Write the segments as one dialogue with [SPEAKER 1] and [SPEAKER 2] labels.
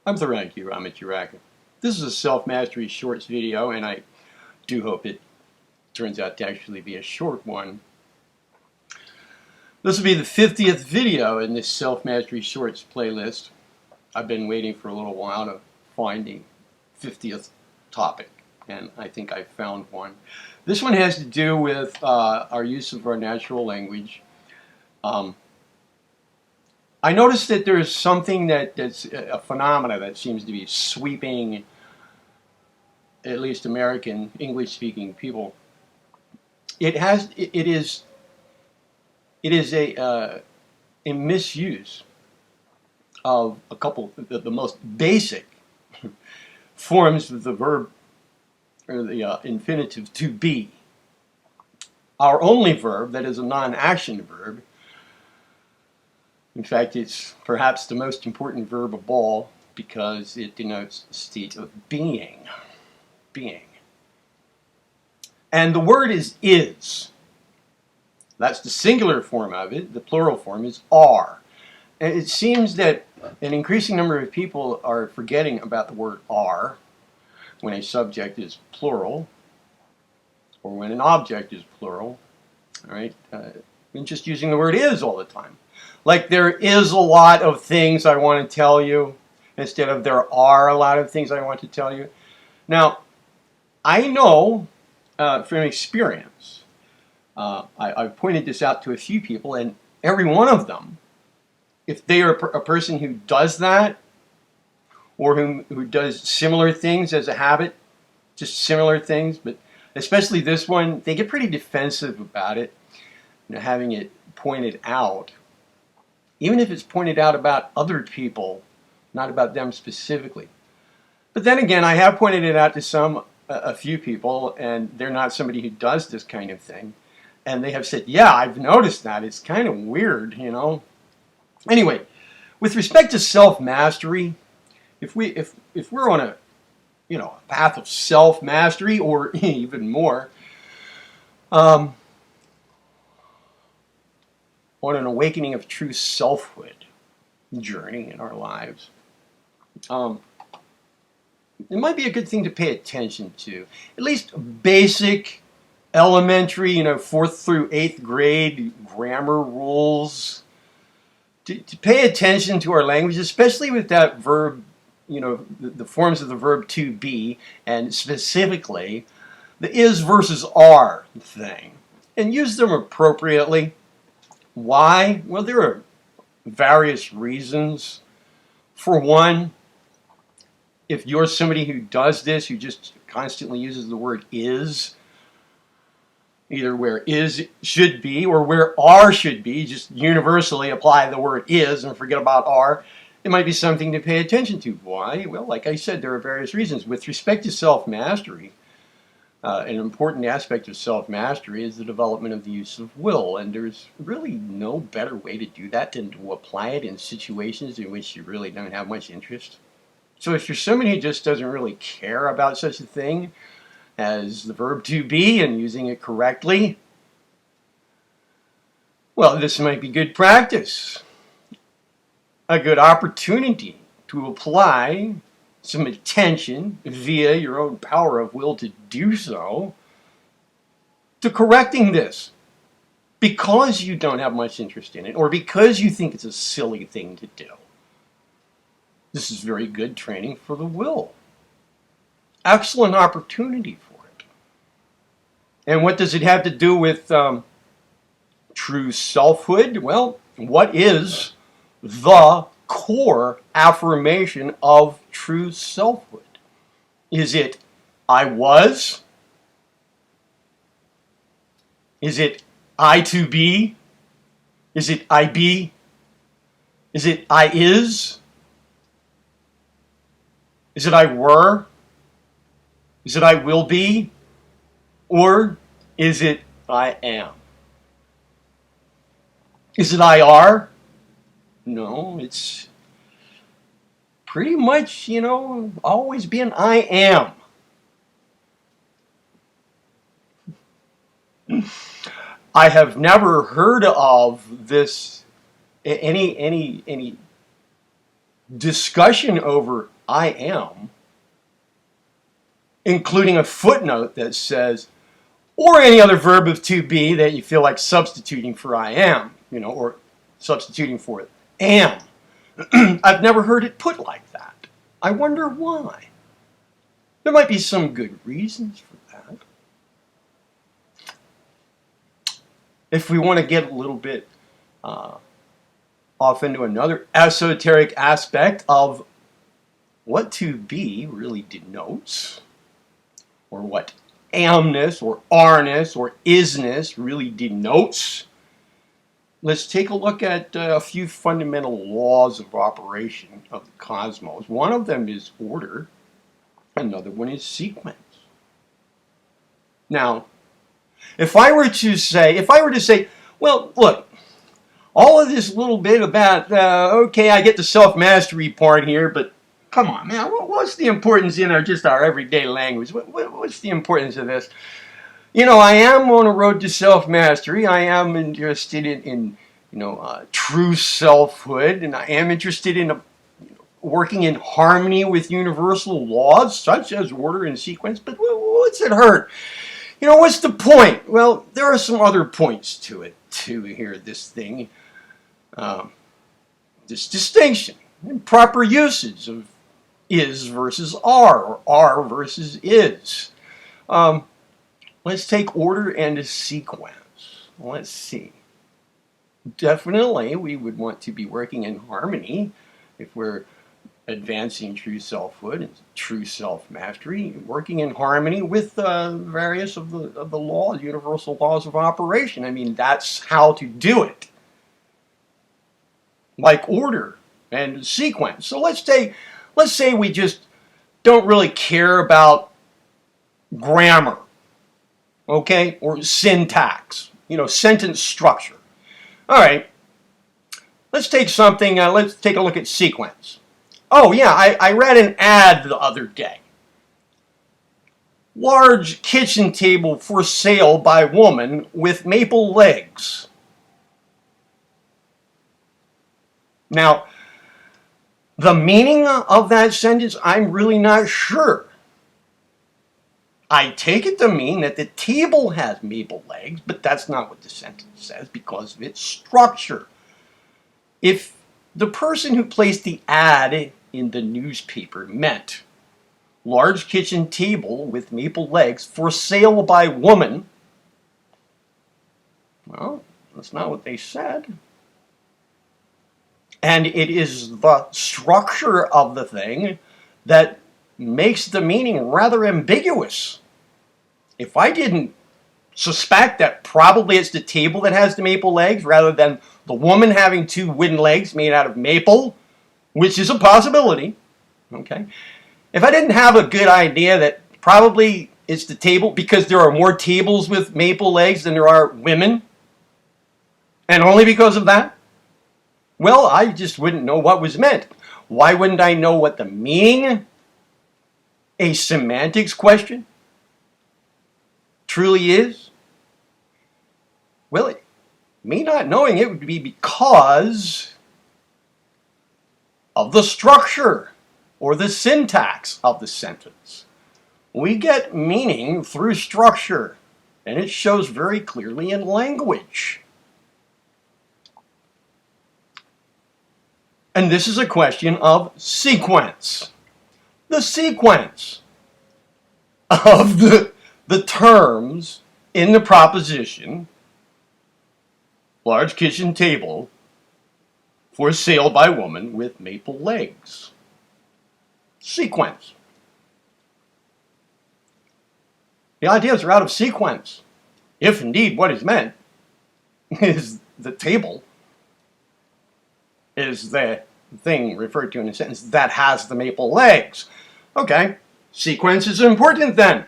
[SPEAKER 1] I'm Theron, Ramacharaka. This is a self-mastery shorts video, and I do hope it turns out to actually be a short one. This will be the 50th video in this self-mastery shorts playlist. I've been waiting for a little while to find the 50th topic, and I think I found one. This one has to do with our use of our natural language. I noticed that there's something that's a phenomena that seems to be sweeping at least American English-speaking people. It is a misuse of a couple of the most basic forms of the verb or the infinitive to be. Our only verb that is a non-action verb. In fact, it's perhaps the most important verb of all because it denotes a state of being. Being. And the word is. That's the singular form of it. The plural form is are. And it seems that an increasing number of people are forgetting about the word are when a subject is plural or when an object is plural. All right? And just using the word is all the time. Like there is a lot of things I want to tell you instead of there are a lot of things I want to tell you. Now, I know from experience, I've pointed this out to a few people, and every one of them, if they are a person who does that or who does similar things as a habit, just similar things, but especially this one, they get pretty defensive about it, having it pointed out. Even if it's pointed out about other people, not about them specifically. But then again, I have pointed it out to a few people, and they're not somebody who does this kind of thing. And they have said, yeah, I've noticed that. It's kind of weird, you know. Anyway, with respect to self-mastery, if we're on a path of self-mastery or even more, on an awakening of true selfhood journey in our lives, it might be a good thing to pay attention to. At least basic, elementary, 4th through 8th grade grammar rules. To pay attention to our language, especially with that verb, the forms of the verb to be, and specifically the is versus are thing. And use them appropriately. Why? Well, there are various reasons. For one, if you're somebody who does this, who just constantly uses the word is, either where is should be or where are should be, just universally apply the word is and forget about are, it might be something to pay attention to. Why? Well, like I said, there are various reasons. With respect to self-mastery, an important aspect of self-mastery is the development of the use of will, and there's really no better way to do that than to apply it in situations in which you really don't have much interest. So if you're somebody who just doesn't really care about such a thing as the verb to be and using it correctly, well, this might be good practice, a good opportunity to apply some attention via your own power of will to do so to correcting this because you don't have much interest in it or because you think it's a silly thing to do. This is very good training for the will. Excellent opportunity for it. And what does it have to do with true selfhood? Well, what is the core affirmation of true selfhood? Is it I was? Is it I to be? Is it I be? Is it I is? Is it I were? Is it I will be? Or is it I am? Is it I are? No, it's pretty much, always been I am. I have never heard of this, any discussion over I am, including a footnote that says, or any other verb of to be that you feel like substituting for I am, or substituting for am. I've never heard it put like that. I wonder why. There might be some good reasons for that. If we want to get a little bit off into another esoteric aspect of what to be really denotes, or what amness or arness or isness really denotes, let's take a look at a few fundamental laws of operation of the cosmos. One of them is order. Another one is sequence. Now, if I were to say, well, look, all of this little bit about, okay, I get the self-mastery part here, but come on, man, what's the importance in our everyday language? What's the importance of this? I am on a road to self-mastery. I am interested in true selfhood, and I am interested in working in harmony with universal laws, such as order and sequence. But what's it hurt? What's the point? Well, there are some other points to it, too, here, this thing. This distinction and proper usage of is versus are, or are versus is. Let's take order and a sequence. Let's see. Definitely, we would want to be working in harmony if we're advancing true selfhood and true self-mastery, working in harmony with various of the laws, universal laws of operation. I mean, that's how to do it. Like order and sequence. So let's say we just don't really care about grammar, okay, or syntax, sentence structure. All right, let's take something, let's take a look at sequence. Oh yeah, I read an ad the other day. Large kitchen table for sale by woman with maple legs. Now, the meaning of that sentence, I'm really not sure. I take it to mean that the table has maple legs, but that's not what the sentence says because of its structure. If the person who placed the ad in the newspaper meant large kitchen table with maple legs for sale by woman, well, that's not what they said. And it is the structure of the thing that makes the meaning rather ambiguous. If I didn't suspect that probably it's the table that has the maple legs rather than the woman having two wooden legs made out of maple, which is a possibility, okay? If I didn't have a good idea that probably it's the table because there are more tables with maple legs than there are women, and only because of that, well, I just wouldn't know what was meant. Why wouldn't I know what the meaning, a semantics question, truly is? Well, me not knowing it would be because of the structure or the syntax of the sentence. We get meaning through structure, and it shows very clearly in language. And this is a question of sequence. The sequence of the terms in the proposition, large kitchen table for sale by woman with maple legs. Sequence. The ideas are out of sequence, if indeed what is meant is the table is the thing referred to in a sentence that has the maple legs. Okay, sequence is important then.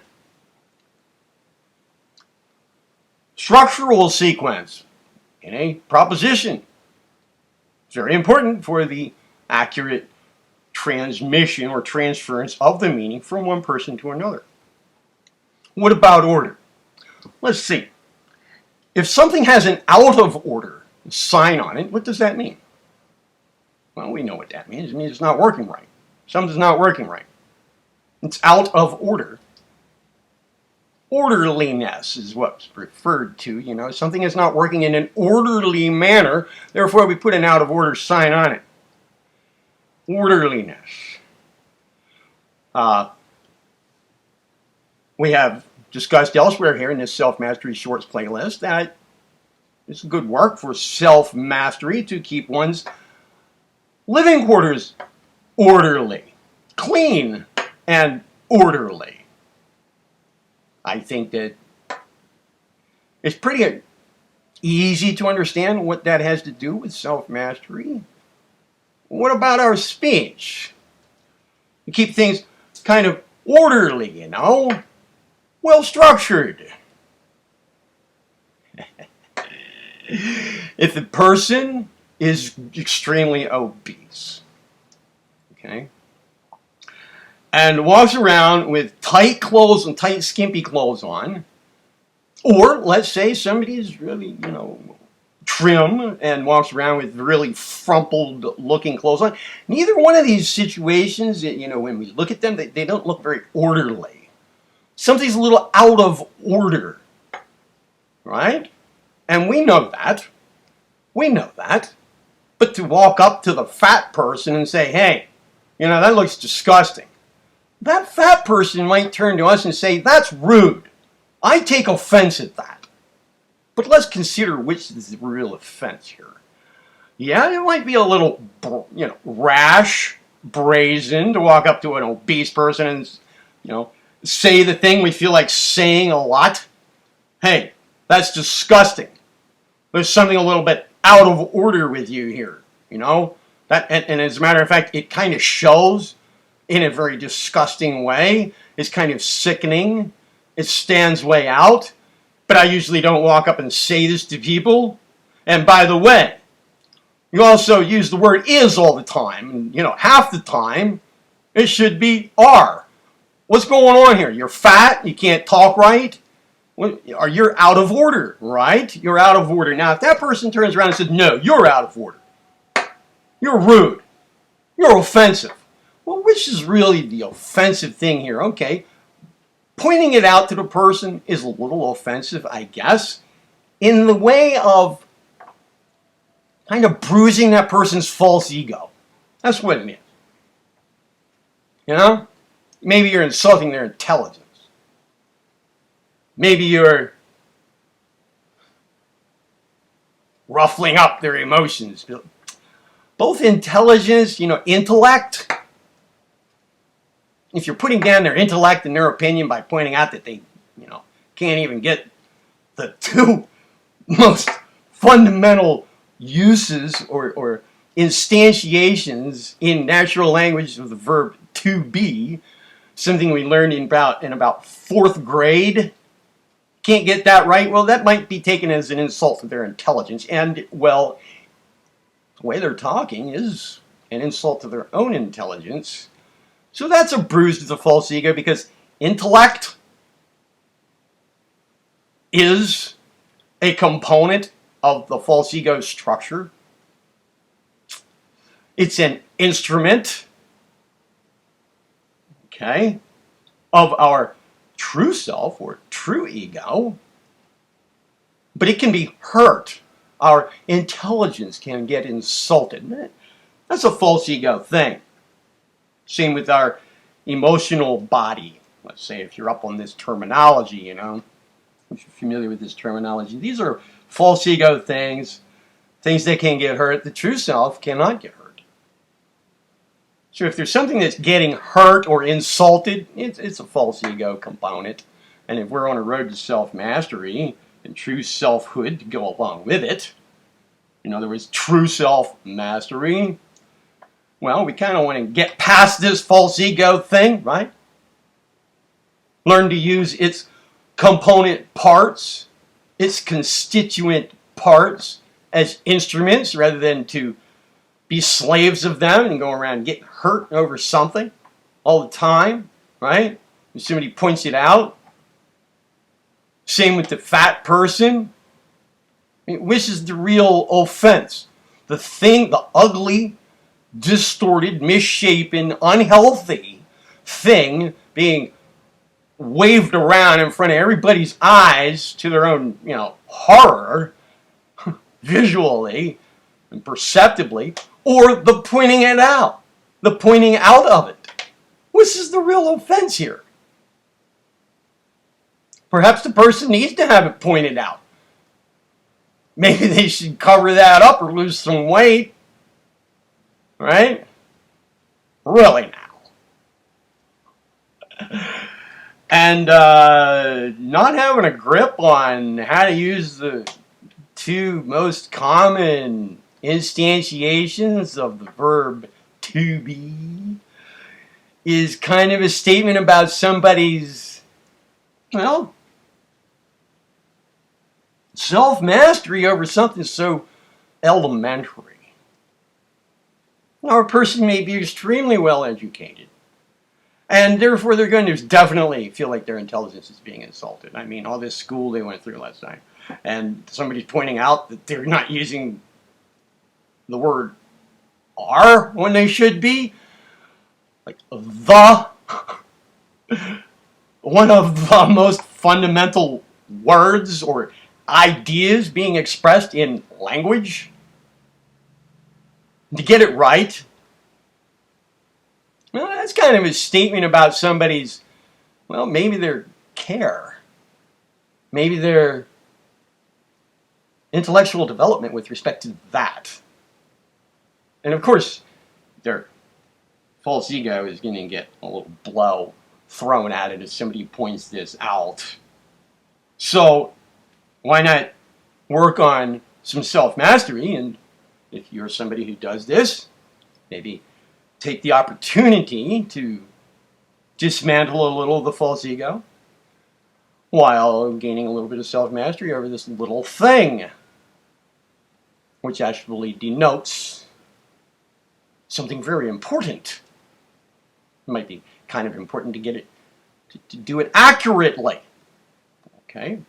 [SPEAKER 1] Structural sequence in a proposition. It's very important for the accurate transmission or transference of the meaning from one person to another. What about order? Let's see. If something has an out of order sign on it, what does that mean? Well, we know what that means. It means it's not working right. Something's not working right. It's out of order. Orderliness is what's referred to, you know. Something is not working in an orderly manner, therefore we put an out of order sign on it. Orderliness. We have discussed elsewhere here in this self-mastery shorts playlist that it's good work for self-mastery to keep one's living quarters orderly, clean, and orderly. I think that it's pretty easy to understand what that has to do with self-mastery. What about our speech? We keep things kind of orderly, you know, well-structured. If the person is extremely obese, okay, and walks around with tight clothes and tight skimpy clothes on, or let's say somebody's really, you know, trim and walks around with really frumpled looking clothes on, neither one of these situations, you know, when we look at them, they don't look very orderly. Something's a little out of order, right? And we know that. We know that. But to walk up to the fat person and say, hey, you know, that looks disgusting. That fat person might turn to us and say, that's rude. I take offense at that. But let's consider which is the real offense here. Yeah, it might be a little, you know, rash, brazen to walk up to an obese person and, you know, say the thing we feel like saying a lot. Hey, that's disgusting. There's something a little bit out of order with you here, you know? That, and as a matter of fact, it kind of shows in a very disgusting way. It's kind of sickening. It stands way out. But I usually don't walk up and say this to people. And by the way, you also use the word is all the time. And, you know, half the time, it should be are. What's going on here? You're fat. You can't talk right. Or you're out of order, right? You're out of order. Now, if that person turns around and says, no, you're out of order. You're rude. You're offensive. Well, which is really the offensive thing here? Okay, pointing it out to the person is a little offensive, I guess, in the way of kind of bruising that person's false ego. That's what it is. You know? Maybe you're insulting their intelligence. Maybe you're ruffling up their emotions. Both intelligence, you know, intellect. If you're putting down their intellect and their opinion by pointing out that they, you know, can't even get the two most fundamental uses or instantiations in natural language of the verb to be, something we learned in about 4th grade, can't get that right, well, that might be taken as an insult to their intelligence. And, well, the way they're talking is an insult to their own intelligence. So that's a bruise to the false ego, because intellect is a component of the false ego structure. It's an instrument, okay, of our true self or true ego, but it can be hurt. Our intelligence can get insulted. That's a false ego thing. Same with our emotional body. Let's say if you're up on this terminology, you know, if you're familiar with this terminology, these are false ego things, things that can get hurt. The true self cannot get hurt. So if there's something that's getting hurt or insulted, it's a false ego component. And if we're on a road to self-mastery and true selfhood to go along with it, in other words, true self-mastery, well, we kind of want to get past this false ego thing, right? Learn to use its component parts, its constituent parts as instruments rather than to be slaves of them and go around getting hurt over something all the time, right? When somebody points it out. Same with the fat person. I mean, which is the real offense? The thing, the ugly, distorted, misshapen, unhealthy thing being waved around in front of everybody's eyes to their own, horror, visually and perceptibly, or the pointing it out, the pointing out of it. This is the real offense here. Perhaps the person needs to have it pointed out. Maybe they should cover that up or lose some weight. Right? Really now. And not having a grip on how to use the two most common instantiations of the verb to be is kind of a statement about somebody's, self-mastery over something so elementary. Now, a person may be extremely well educated, and therefore they're going to definitely feel like their intelligence is being insulted. I mean, all this school they went through last night, and somebody's pointing out that they're not using the word are when they should be. Like the, one of the most fundamental words or ideas being expressed in language. To get it right, well, that's kind of a statement about somebody's, maybe their care, maybe their intellectual development with respect to that. And of course, their false ego is going to get a little blow thrown at it if somebody points this out. So, why not work on some self-mastery? And if you're somebody who does this, maybe take the opportunity to dismantle a little of the false ego while gaining a little bit of self-mastery over this little thing, which actually denotes something very important. It might be kind of important to get it, to do it accurately. Okay?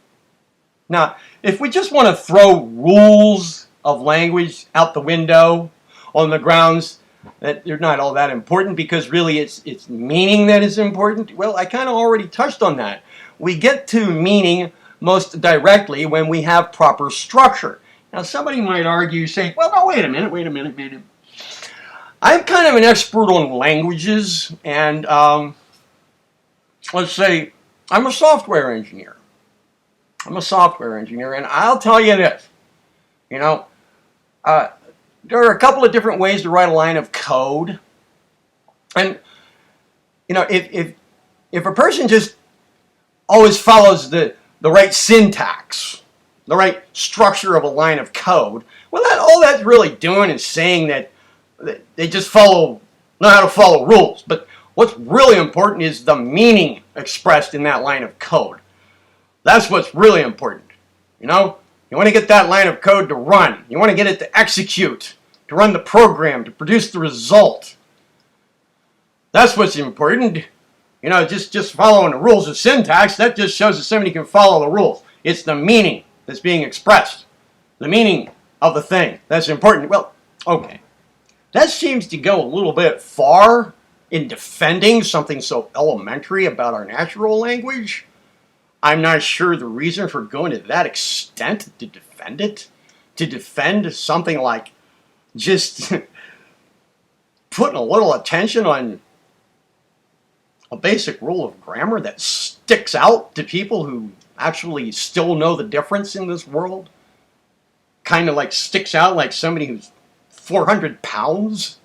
[SPEAKER 1] Now, if we just want to throw rules of language out the window on the grounds that they're not all that important because really it's meaning that is important, well, I kind of already touched on that. We get to meaning most directly when we have proper structure. Now, somebody might argue, saying, well, no, wait a minute. I'm kind of an expert on languages, and let's say I'm a software engineer. And I'll tell you this, there are a couple of different ways to write a line of code, and if a person just always follows the right syntax, the right structure of a line of code, well, all that's really doing is saying that they just know how to follow rules. But what's really important is the meaning expressed in that line of code. That's what's really important. You want to get that line of code to run. You want to get it to execute, to run the program, to produce the result. That's what's important. Just following the rules of syntax, that just shows that somebody can follow the rules. It's the meaning that's being expressed. The meaning of the thing. That's important. Well, okay. That seems to go a little bit far in defending something so elementary about our natural language. I'm not sure the reason for going to that extent to defend it. To defend something like just putting a little attention on a basic rule of grammar that sticks out to people who actually still know the difference in this world. Kind of like sticks out like somebody who's 400 pounds.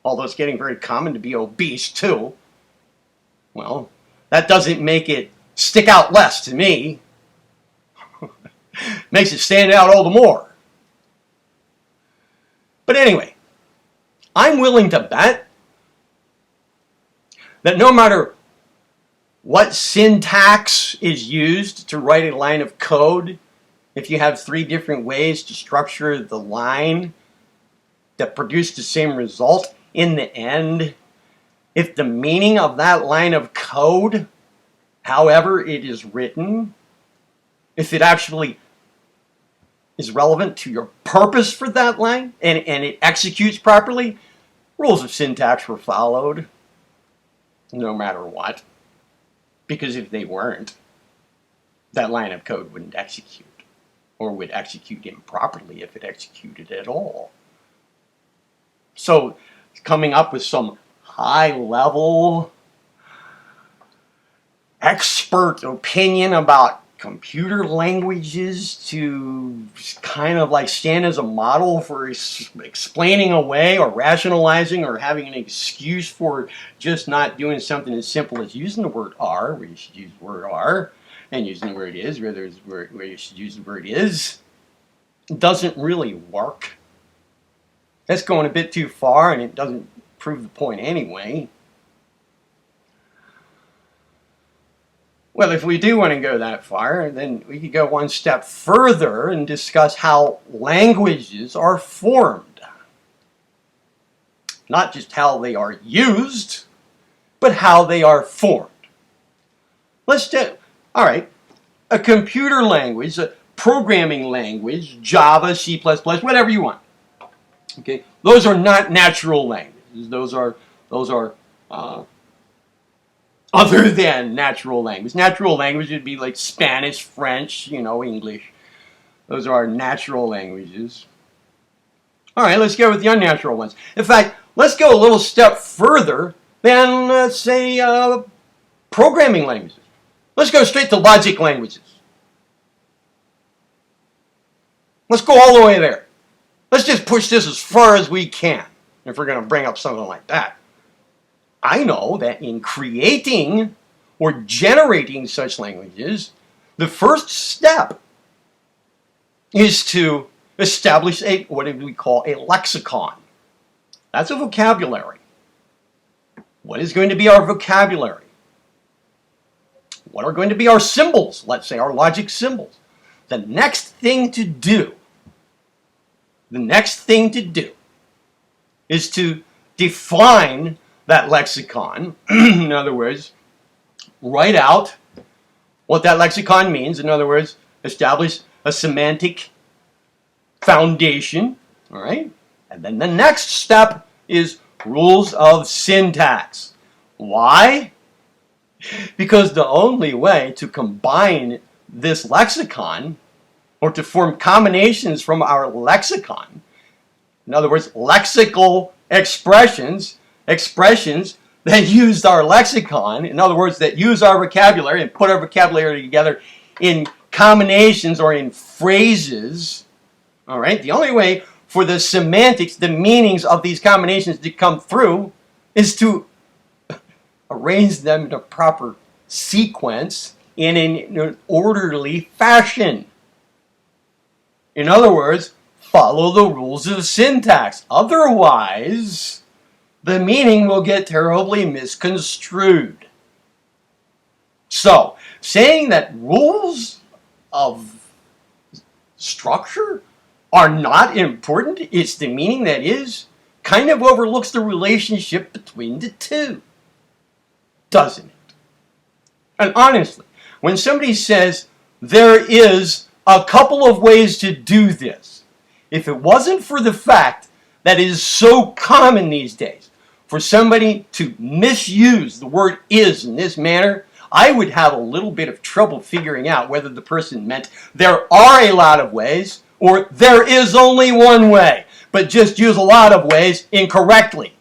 [SPEAKER 1] Although it's getting very common to be obese too. Well, that doesn't make it stick out less to me. Makes it stand out all the more. But anyway, I'm willing to bet that no matter what syntax is used to write a line of code, if you have 3 different ways to structure the line that produce the same result, in the end, if the meaning of that line of code, however it is written, if it actually is relevant to your purpose for that line and it executes properly, rules of syntax were followed no matter what. Because if they weren't, that line of code wouldn't execute, or would execute improperly if it executed at all. So coming up with some high-level expert opinion about computer languages to kind of like stand as a model for explaining away or rationalizing or having an excuse for just not doing something as simple as using the word are, where you should use the word are, and using the word is, where you should use the word is, doesn't really work. That's going a bit too far, and it doesn't prove the point anyway. Well, if we do want to go that far, then we could go one step further and discuss how languages are formed. Not just how they are used, but how they are formed. Let's do, all right, a computer language, a programming language, Java, C++, whatever you want. Okay, those are not natural languages. Those are other than natural language. Natural language would be like Spanish, French, English. Those are our natural languages. All right, let's go with the unnatural ones. In fact, let's go a little step further than, let's say, programming languages. Let's go straight to logic languages. Let's go all the way there. Let's just push this as far as we can if we're going to bring up something like that. I know that in creating or generating such languages, the first step is to establish what we call a lexicon. That's a vocabulary. What is going to be our vocabulary? What are going to be our symbols? Let's say our logic symbols. The next thing to do is to define that lexicon. In other words, write out what that lexicon means. In other words, establish a semantic foundation. All right? And then the next step is rules of syntax. Why? Because the only way to combine this lexicon, or to form combinations from our lexicon, in other words, lexical expressions that use our lexicon, in other words, that use our vocabulary and put our vocabulary together in combinations or in phrases, all right? The only way for the semantics, the meanings of these combinations to come through is to arrange them in a proper sequence in an orderly fashion. In other words, follow the rules of syntax. Otherwise, the meaning will get terribly misconstrued. So, saying that rules of structure are not important, it's the meaning that is, kind of overlooks the relationship between the two. Doesn't it? And honestly, when somebody says there is a couple of ways to do this, if it wasn't for the fact that it is so common these days for somebody to misuse the word is in this manner, I would have a little bit of trouble figuring out whether the person meant there are a lot of ways or there is only one way, but just use a lot of ways incorrectly.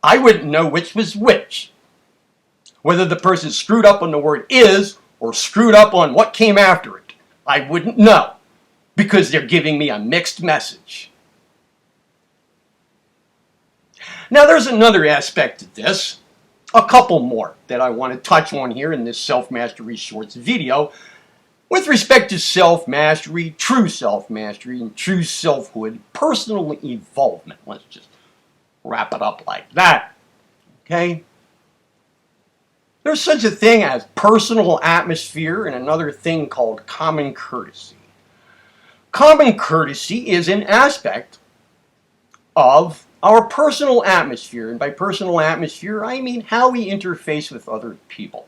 [SPEAKER 1] I wouldn't know which was which. Whether the person screwed up on the word is or screwed up on what came after it, I wouldn't know, because they're giving me a mixed message. Now there's another aspect to this, a couple more that I want to touch on here in this Self-Mastery Shorts video with respect to self-mastery, and true selfhood, personal evolvement. Let's just wrap it up like that, okay? There's such a thing as personal atmosphere and another thing called common courtesy. Common courtesy is an aspect of our personal atmosphere, and by personal atmosphere, I mean how we interface with other people.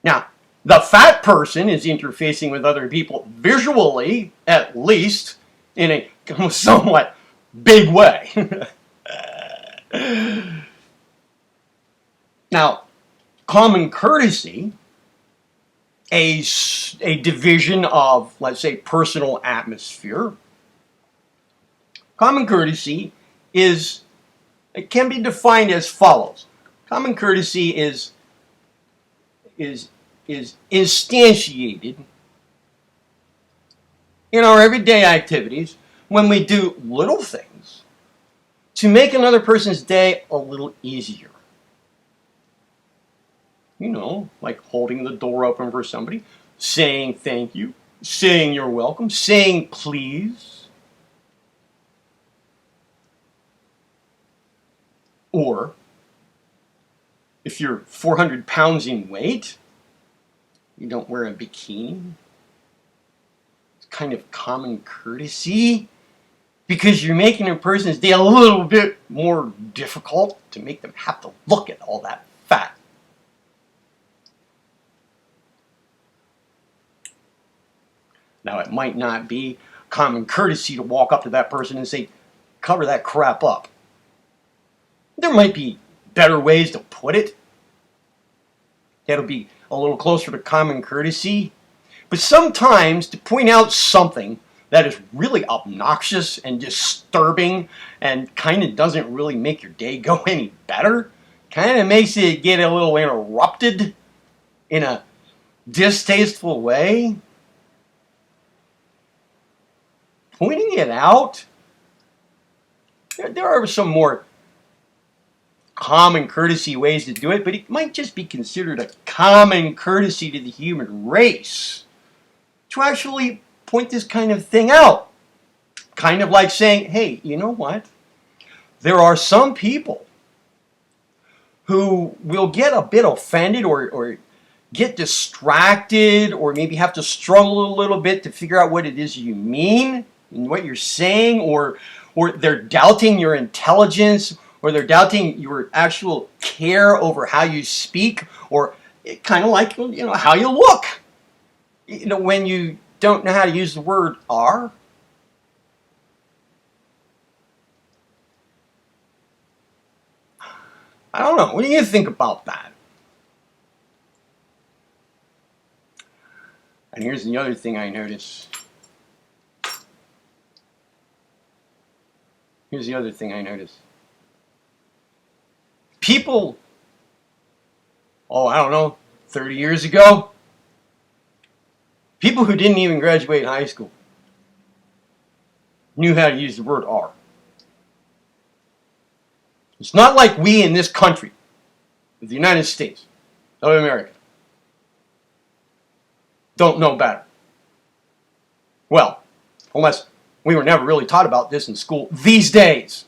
[SPEAKER 1] Now, The fat person is interfacing with other people visually, at least, in a somewhat big way. Now, common courtesy, a division of, let's say, personal atmosphere. Common courtesy it can be defined as follows. Common courtesy is instantiated in our everyday activities when we do little things to make another person's day a little easier. You know, like holding the door open for somebody, saying thank you, saying you're welcome, saying please. Or, if you're 400 pounds in weight, you don't wear a bikini. It's kind of common courtesy because you're making a person's day a little bit more difficult to make them have to look at all that fat. Now, it might not be common courtesy to walk up to that person and say, cover that crap up. There might be better ways to put it. That'll be a little closer to common courtesy. But sometimes to point out something that is really obnoxious and disturbing and kind of doesn't really make your day go any better, kind of makes it get a little interrupted in a distasteful way. Pointing it out, there are some more common courtesy ways to do it, but it might just be considered a common courtesy to the human race to actually point this kind of thing out. Kind of like saying, hey, you know what? There are some people who will get a bit offended or get distracted or maybe have to struggle a little bit to figure out what it is you mean and what you're saying, or they're doubting your intelligence, or they're doubting your actual care over how you speak, or kind of like, you know, how you look. You know, when you don't know how to use the word are. I don't know. What do you think about that? And here's the other thing I notice. People, I don't know, 30 years ago, people who didn't even graduate high school knew how to use the word are. It's not like we in this country, the United States of America, don't know better. Well, unless we were never really taught about this in school these days.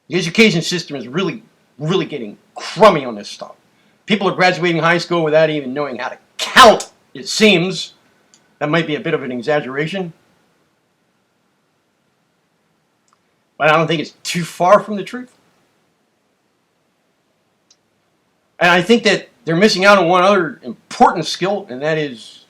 [SPEAKER 1] The education system is really, really getting crummy on this stuff. People are graduating high school without even knowing how to count, it seems. That might be a bit of an exaggeration. But I don't think it's too far from the truth. And I think that they're missing out on one other important skill, and that is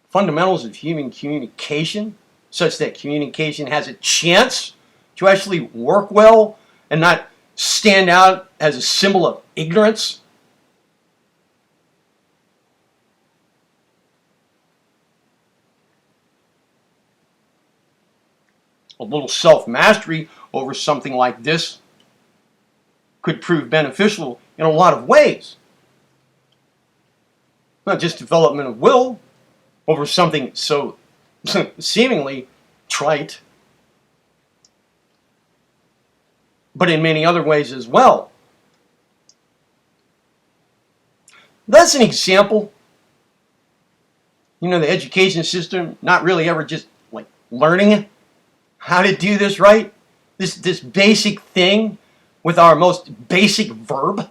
[SPEAKER 1] fundamentals of human communication, such that communication has a chance to actually work well and not stand out as a symbol of ignorance. A little self-mastery over something like this could prove beneficial in a lot of ways. Not just development of will over something so seemingly trite, but in many other ways as well. That's an example. You know, the education system not really ever just like learning how to do this right. This basic thing with our most basic verb.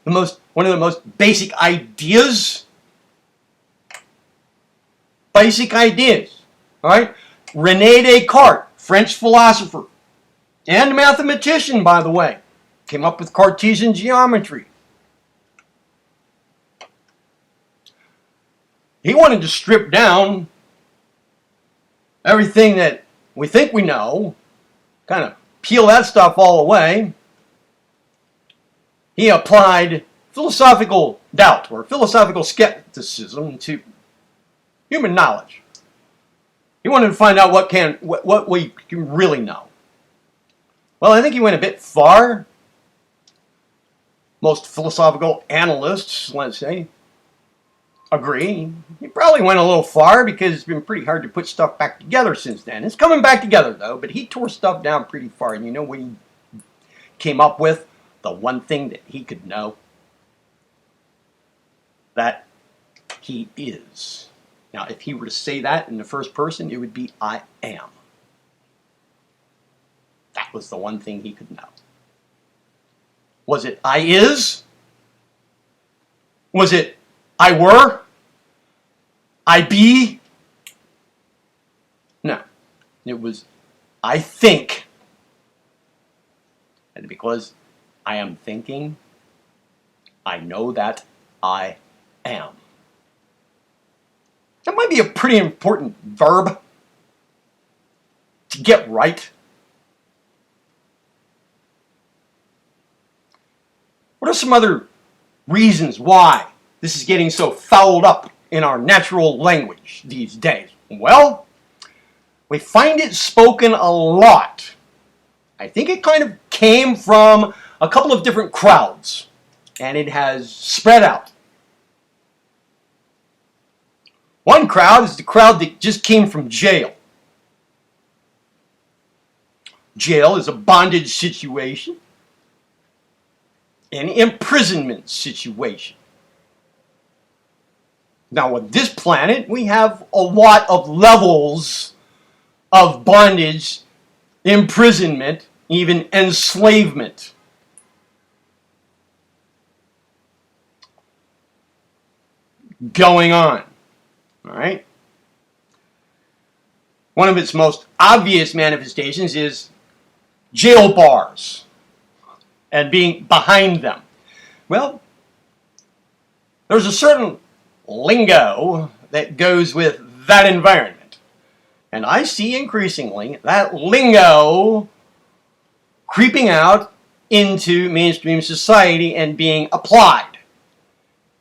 [SPEAKER 1] One of the most basic ideas. Basic ideas. All right? Rene Descartes, French philosopher and mathematician, by the way. came up with Cartesian geometry. He wanted to strip down everything that we think we know, kind of peel that stuff all away. He applied philosophical doubt or philosophical skepticism to human knowledge. He wanted to find out what we can really know. Well, I think he went a bit far. Most philosophical analysts, let's say, agree. He probably went a little far because it's been pretty hard to put stuff back together since then. It's coming back together, though, but he tore stuff down pretty far. And you know what he came up with? The one thing that he could know? That he is. Now, if he were to say that in the first person, it would be, I am. That was the one thing he could know. Was it I is? Was it I were? I be? No. It was I think. And because I am thinking, I know that I am. That might be a pretty important verb to get right. What are some other reasons why this is getting so fouled up in our natural language these days? Well, we find it spoken a lot. I think it kind of came from a couple of different crowds, and it has spread out. One crowd is the crowd that just came from jail. Jail is a bondage situation, an imprisonment situation. Now, on this planet, we have a lot of levels of bondage, imprisonment, even enslavement. Going on. All right? One of its most obvious manifestations is jail bars and being behind them. Well, there's a certain lingo that goes with that environment. And I see increasingly that lingo creeping out into mainstream society and being applied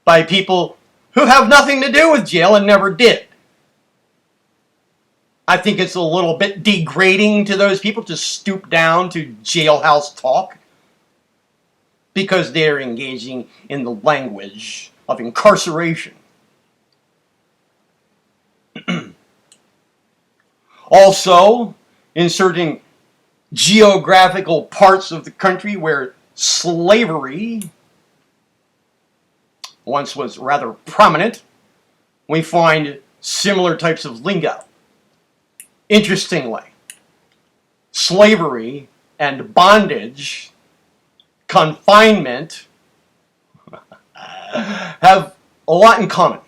[SPEAKER 1] by people who have nothing to do with jail and never did. I think it's a little bit degrading to those people to stoop down to jailhouse talk because they're engaging in the language of incarceration. Also, in certain geographical parts of the country where slavery once was rather prominent, we find similar types of lingo. Interestingly, slavery and bondage, confinement, have a lot in common.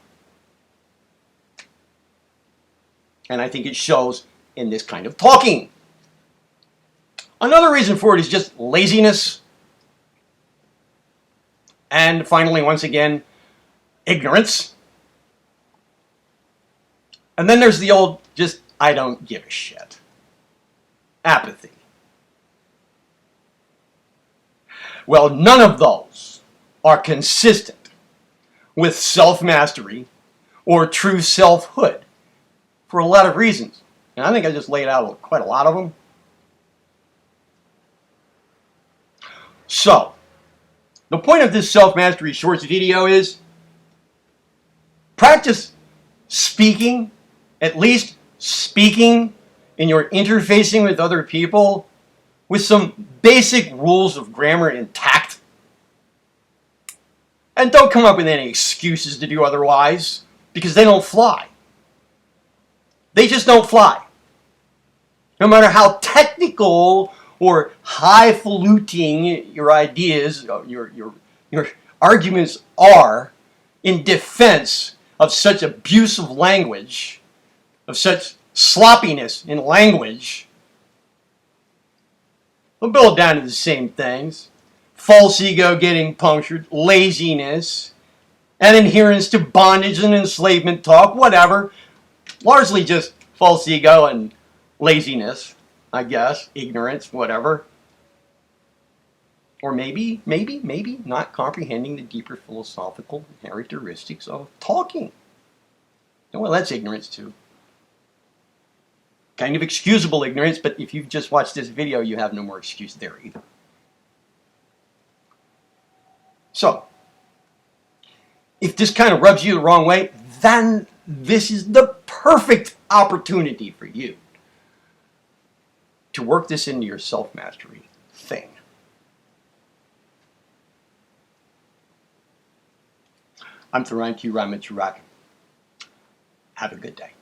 [SPEAKER 1] And I think it shows in this kind of talking. Another reason for it is just laziness. And finally, once again, ignorance. And then there's the old, just, I don't give a shit. Apathy. Well, none of those are consistent with self-mastery or true selfhood for a lot of reasons. And I think I just laid out quite a lot of them. So, the point of this self-mastery shorts video is practice speaking, at least speaking in your interfacing with other people with some basic rules of grammar and tact. And don't come up with any excuses to do otherwise, because they don't fly. They just don't fly. No matter how technical or highfalutin your ideas, your arguments are in defense of such abusive language, of such sloppiness in language, we'll boil down to the same things. false ego getting punctured, laziness, and adherence to bondage and enslavement talk, whatever. Largely just false ego and laziness, I guess, ignorance, whatever. Or maybe not comprehending the deeper philosophical characteristics of talking. Well, that's ignorance too. Kind of excusable ignorance, but if you've just watched this video, you have no more excuse there either. So, if this kind of rubs you the wrong way, then this is the perfect opportunity for you to work this into your self-mastery thing. I'm Theron Ramacharaka. Have a good day.